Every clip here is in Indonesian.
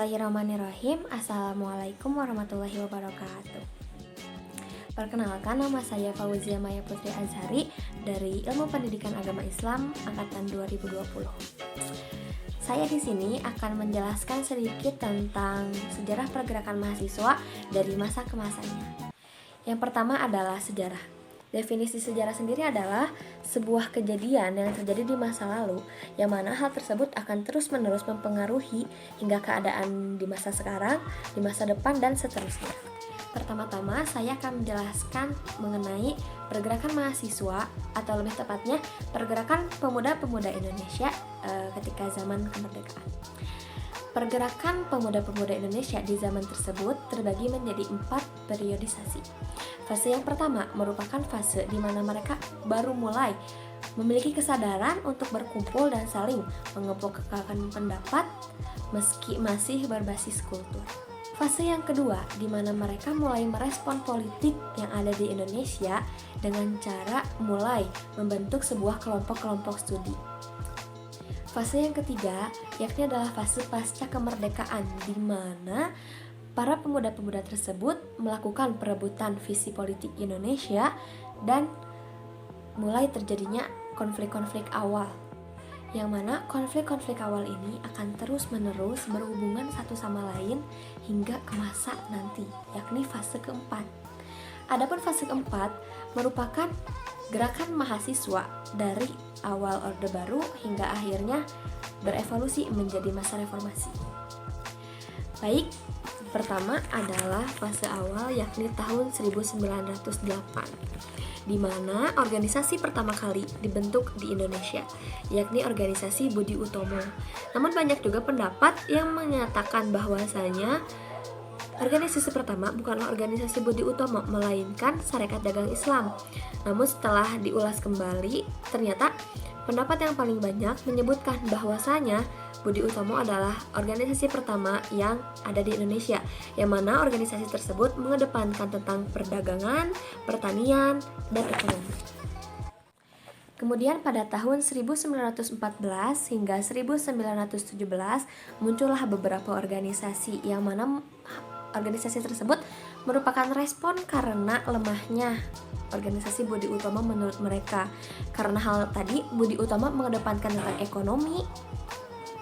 Bismillahirrahmanirrahim. Assalamualaikum warahmatullahi wabarakatuh. Perkenalkan, nama saya Fauzia Maya Putri Azhari dari Ilmu Pendidikan Agama Islam angkatan 2020. Saya di sini akan menjelaskan sedikit tentang sejarah pergerakan mahasiswa dari masa ke masanya. Yang pertama adalah sejarah. Definisi sejarah sendiri adalah sebuah kejadian yang terjadi di masa lalu, yang mana hal tersebut akan terus-menerus mempengaruhi hingga keadaan di masa sekarang, di masa depan, dan seterusnya. Pertama-tama, saya akan menjelaskan mengenai pergerakan mahasiswa, atau lebih tepatnya pergerakan pemuda-pemuda Indonesia ketika zaman kemerdekaan. Pergerakan pemuda-pemuda Indonesia di zaman tersebut terbagi menjadi 4 periodisasi. Fase yang pertama merupakan fase di mana mereka baru mulai memiliki kesadaran untuk berkumpul dan saling mengemukakan pendapat meski masih berbasis kultur. Fase yang kedua di mana mereka mulai merespon politik yang ada di Indonesia dengan cara mulai membentuk sebuah kelompok-kelompok studi. Fase yang ketiga yakni adalah fase pasca kemerdekaan, di mana para pemuda-pemuda tersebut melakukan perebutan visi politik Indonesia dan mulai terjadinya konflik-konflik awal, yang mana konflik-konflik awal ini akan terus-menerus berhubungan satu sama lain hingga ke masa nanti, yakni fase keempat. Adapun fase keempat merupakan gerakan mahasiswa dari awal Orde Baru hingga akhirnya berevolusi menjadi masa reformasi. Baik, pertama adalah fase awal yakni tahun 1908, di mana organisasi pertama kali dibentuk di Indonesia, yakni organisasi Budi Utomo. Namun banyak juga pendapat yang menyatakan bahwasanya organisasi pertama bukanlah organisasi Budi Utomo, melainkan Sarekat Dagang Islam. Namun setelah diulas kembali, ternyata pendapat yang paling banyak menyebutkan bahwasanya Budi Utomo adalah organisasi pertama yang ada di Indonesia, yang mana organisasi tersebut mengedepankan tentang perdagangan, pertanian, dan ekonomi. Kemudian pada tahun 1914 hingga 1917 muncullah beberapa organisasi, yang mana organisasi tersebut merupakan respon karena lemahnya organisasi Budi Utomo menurut mereka. Karena hal tadi, Budi Utomo mengedepankan tentang ekonomi,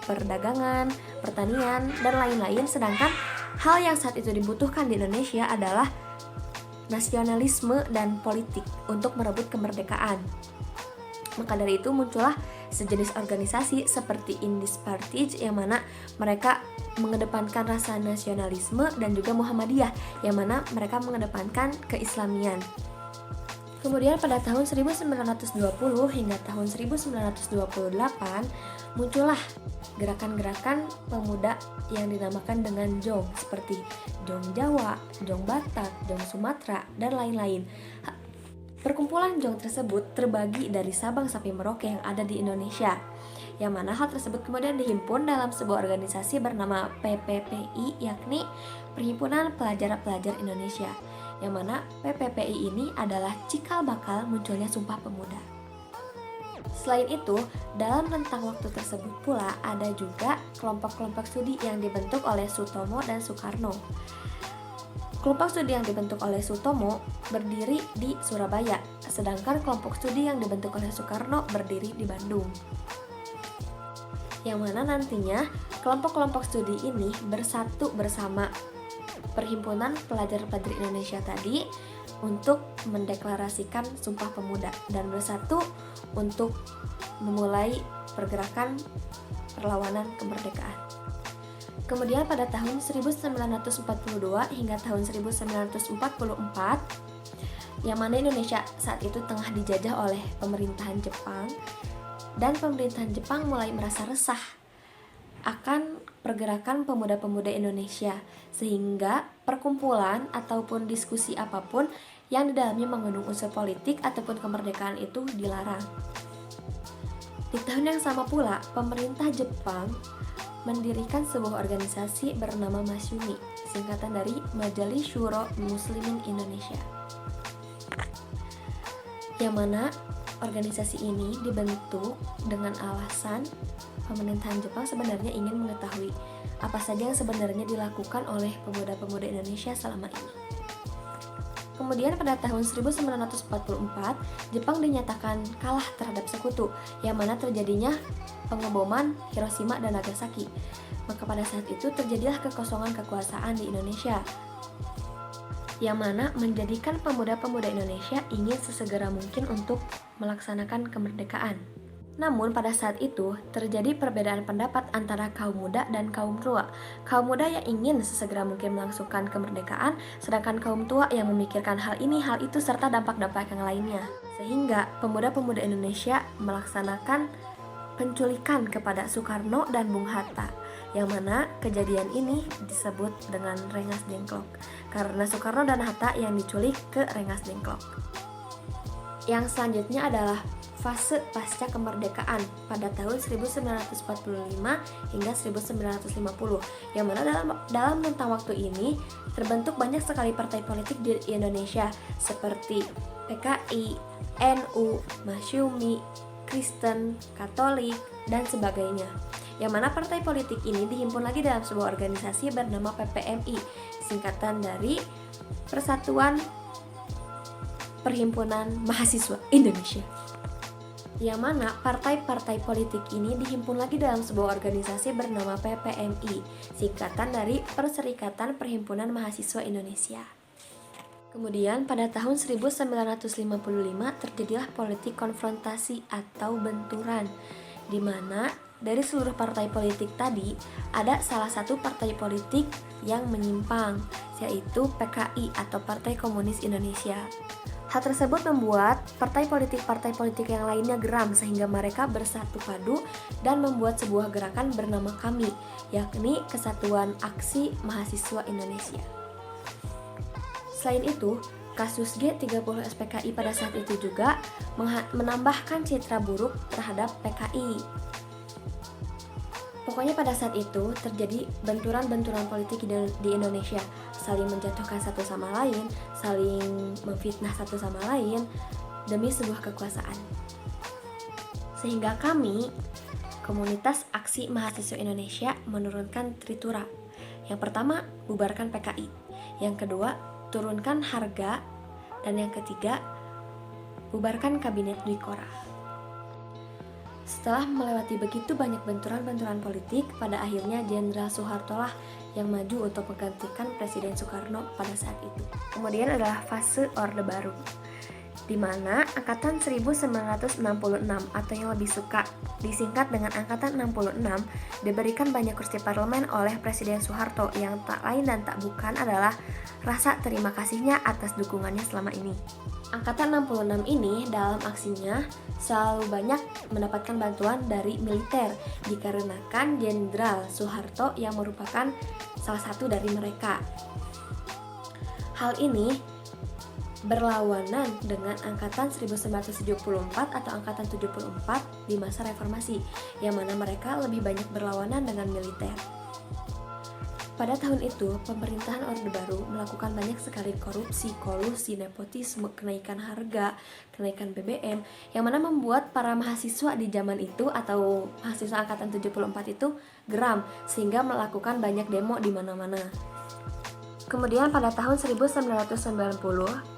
perdagangan, pertanian, dan lain-lain, sedangkan hal yang saat itu dibutuhkan di Indonesia adalah nasionalisme dan politik untuk merebut kemerdekaan. Maka dari itu muncullah sejenis organisasi seperti Indispartij, yang mana mereka mengedepankan rasa nasionalisme, dan juga Muhammadiyah, yang mana mereka mengedepankan keislamian. Kemudian pada tahun 1920 hingga tahun 1928 muncullah gerakan-gerakan pemuda yang dinamakan dengan Jong, seperti Jong Jawa, Jong Batak, Jong Sumatera, dan lain-lain. Perkumpulan Jong tersebut terbagi dari Sabang sampai Merauke yang ada di Indonesia, yang mana hal tersebut kemudian dihimpun dalam sebuah organisasi bernama PPPI, yakni Perhimpunan Pelajar-Pelajar Indonesia, yang mana PPPI ini adalah cikal bakal munculnya Sumpah Pemuda. Selain itu, dalam rentang waktu tersebut pula ada juga kelompok-kelompok studi yang dibentuk oleh Sutomo dan Soekarno. Kelompok studi yang dibentuk oleh Sutomo berdiri di Surabaya, sedangkan kelompok studi yang dibentuk oleh Soekarno berdiri di Bandung. Yang mana nantinya kelompok-kelompok studi ini bersatu bersama Perhimpunan Pelajar-Pelajar Indonesia tadi untuk mendeklarasikan Sumpah Pemuda dan bersatu untuk memulai pergerakan perlawanan kemerdekaan. Kemudian pada tahun 1942 hingga tahun 1944, yang mana Indonesia saat itu tengah dijajah oleh pemerintahan Jepang, dan pemerintahan Jepang mulai merasa resah akan pergerakan pemuda-pemuda Indonesia, sehingga perkumpulan ataupun diskusi apapun yang di dalamnya mengandung unsur politik ataupun kemerdekaan itu dilarang. Di tahun yang sama pula, pemerintah Jepang mendirikan sebuah organisasi bernama Masyumi, singkatan dari Majelis Syuro Muslimin Indonesia, yang mana organisasi ini dibentuk dengan alasan pemerintahan Jepang sebenarnya ingin mengetahui apa saja yang sebenarnya dilakukan oleh pemuda-pemuda Indonesia selama ini. Kemudian pada tahun 1944, Jepang dinyatakan kalah terhadap sekutu, yang mana terjadinya pengeboman Hiroshima dan Nagasaki. Maka pada saat itu terjadilah kekosongan kekuasaan di Indonesia, yang mana menjadikan pemuda-pemuda Indonesia ingin sesegera mungkin untuk melaksanakan kemerdekaan. Namun pada saat itu terjadi perbedaan pendapat antara kaum muda dan kaum tua. Kaum muda yang ingin sesegera mungkin melangsungkan kemerdekaan, sedangkan kaum tua yang memikirkan hal ini, hal itu, serta dampak-dampak yang lainnya. Sehingga pemuda-pemuda Indonesia melaksanakan penculikan kepada Soekarno dan Bung Hatta, yang mana kejadian ini disebut dengan Rengas Dengklok, karena Soekarno dan Hatta yang diculik ke Rengas Dengklok. Yang selanjutnya adalah fase pasca kemerdekaan pada tahun 1945 hingga 1950, yang mana dalam rentang waktu ini terbentuk banyak sekali partai politik di Indonesia seperti PKI, NU, Masyumi, Kristen, Katolik, dan sebagainya. Yang mana partai politik ini dihimpun lagi dalam sebuah organisasi bernama PPMI, singkatan dari Persatuan Perhimpunan Mahasiswa Indonesia. Yang mana partai-partai politik ini dihimpun lagi dalam sebuah organisasi bernama PPMI, singkatan dari Perserikatan Perhimpunan Mahasiswa Indonesia. Kemudian pada tahun 1955 terjadilah politik konfrontasi atau benturan, di mana dari seluruh partai politik tadi ada salah satu partai politik yang menyimpang, yaitu PKI atau Partai Komunis Indonesia. Hal tersebut membuat partai politik yang lainnya geram, sehingga mereka bersatu padu dan membuat sebuah gerakan bernama KAMI, yakni Kesatuan Aksi Mahasiswa Indonesia. Selain itu, kasus G30 SPKI pada saat itu juga menambahkan citra buruk terhadap PKI. Pokoknya pada saat itu terjadi benturan-benturan politik di Indonesia, saling menjatuhkan satu sama lain, saling memfitnah satu sama lain demi sebuah kekuasaan. Sehingga kami, Komunitas Aksi Mahasiswa Indonesia, menurunkan tritura. Yang pertama, bubarkan PKI. Yang kedua, turunkan harga. Dan yang ketiga, bubarkan Kabinet Dwi Korah. Setelah melewati begitu banyak benturan-benturan politik, pada akhirnya Jenderal Soeharto lah yang maju untuk menggantikan Presiden Soekarno pada saat itu. Kemudian adalah fase Orde Baru, di mana Angkatan 1966 atau yang lebih suka disingkat dengan Angkatan 66 diberikan banyak kursi parlemen oleh Presiden Soeharto, yang tak lain dan tak bukan adalah rasa terima kasihnya atas dukungannya selama ini. Angkatan 66 ini dalam aksinya selalu banyak mendapatkan bantuan dari militer, dikarenakan Jenderal Soeharto yang merupakan salah satu dari mereka. Hal ini berlawanan dengan Angkatan 1974 atau Angkatan 74 di masa reformasi, yang mana mereka lebih banyak berlawanan dengan militer. Pada tahun itu, pemerintahan Orde Baru melakukan banyak sekali korupsi, kolusi, nepotisme, kenaikan harga, kenaikan BBM, yang mana membuat para mahasiswa di zaman itu atau mahasiswa Angkatan 74 itu geram, sehingga melakukan banyak demo di mana-mana. Kemudian pada tahun 1990,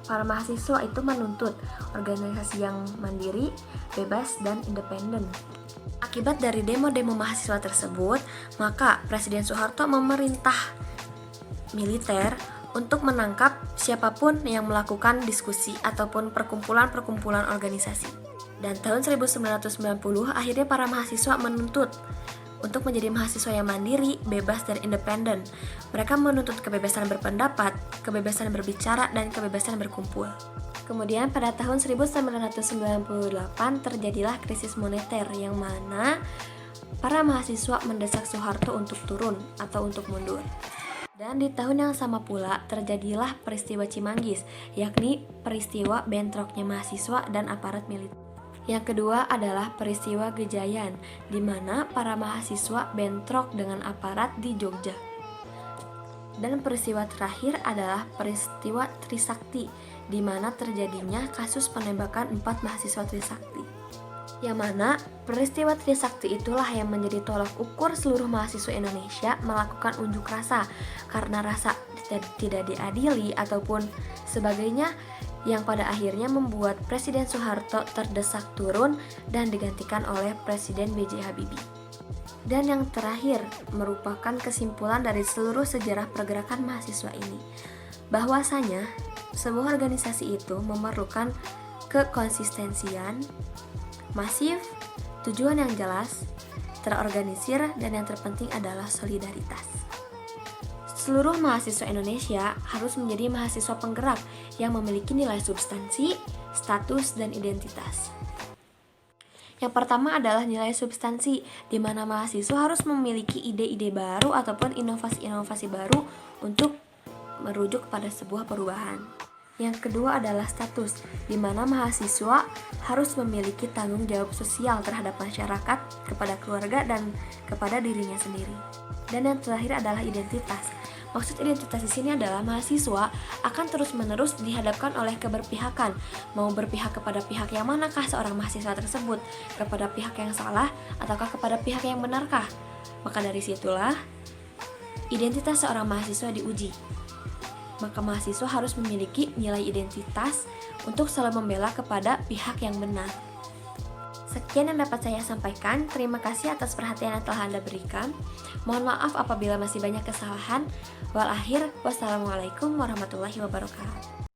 para mahasiswa itu menuntut organisasi yang mandiri, bebas, dan independen. Akibat dari demo-demo mahasiswa tersebut, maka Presiden Soeharto memerintah militer untuk menangkap siapapun yang melakukan diskusi ataupun perkumpulan-perkumpulan organisasi. Dan tahun 1990, akhirnya para mahasiswa menuntut untuk menjadi mahasiswa yang mandiri, bebas, dan independen. Mereka menuntut kebebasan berpendapat, kebebasan berbicara, dan kebebasan berkumpul. Kemudian pada tahun 1998 terjadilah krisis moneter, yang mana para mahasiswa mendesak Soeharto untuk turun atau untuk mundur. Dan di tahun yang sama pula terjadilah peristiwa Cimanggis, yakni peristiwa bentroknya mahasiswa dan aparat militer. Yang kedua adalah peristiwa Gejayan, di mana para mahasiswa bentrok dengan aparat di Jogja. Dan peristiwa terakhir adalah peristiwa Trisakti, di mana terjadinya kasus penembakan 4 mahasiswa Trisakti. Yang mana peristiwa Trisakti itulah yang menjadi tolak ukur seluruh mahasiswa Indonesia melakukan unjuk rasa karena rasa tidak diadili ataupun sebagainya, yang pada akhirnya membuat Presiden Soeharto terdesak turun dan digantikan oleh Presiden B.J. Habibie. Dan yang terakhir merupakan kesimpulan dari seluruh sejarah pergerakan mahasiswa ini, bahwasanya sebuah organisasi itu memerlukan kekonsistensian, masif, tujuan yang jelas, terorganisir, dan yang terpenting adalah solidaritas. Seluruh mahasiswa Indonesia harus menjadi mahasiswa penggerak yang memiliki nilai substansi, status, dan identitas. Yang pertama adalah nilai substansi, di mana mahasiswa harus memiliki ide-ide baru ataupun inovasi-inovasi baru untuk merujuk pada sebuah perubahan. Yang kedua adalah status, di mana mahasiswa harus memiliki tanggung jawab sosial terhadap masyarakat, kepada keluarga, dan kepada dirinya sendiri. Dan yang terakhir adalah identitas. Maksud identitas di sini adalah mahasiswa akan terus-menerus dihadapkan oleh keberpihakan, mau berpihak kepada pihak yang manakah seorang mahasiswa tersebut, kepada pihak yang salah ataukah kepada pihak yang benarkah. Maka dari situlah identitas seorang mahasiswa diuji. Maka mahasiswa harus memiliki nilai identitas untuk selalu membela kepada pihak yang benar. Sekian yang dapat saya sampaikan. Terima kasih atas perhatian yang telah Anda berikan. Mohon maaf apabila masih banyak kesalahan. Wassalamualaikum warahmatullahi wabarakatuh.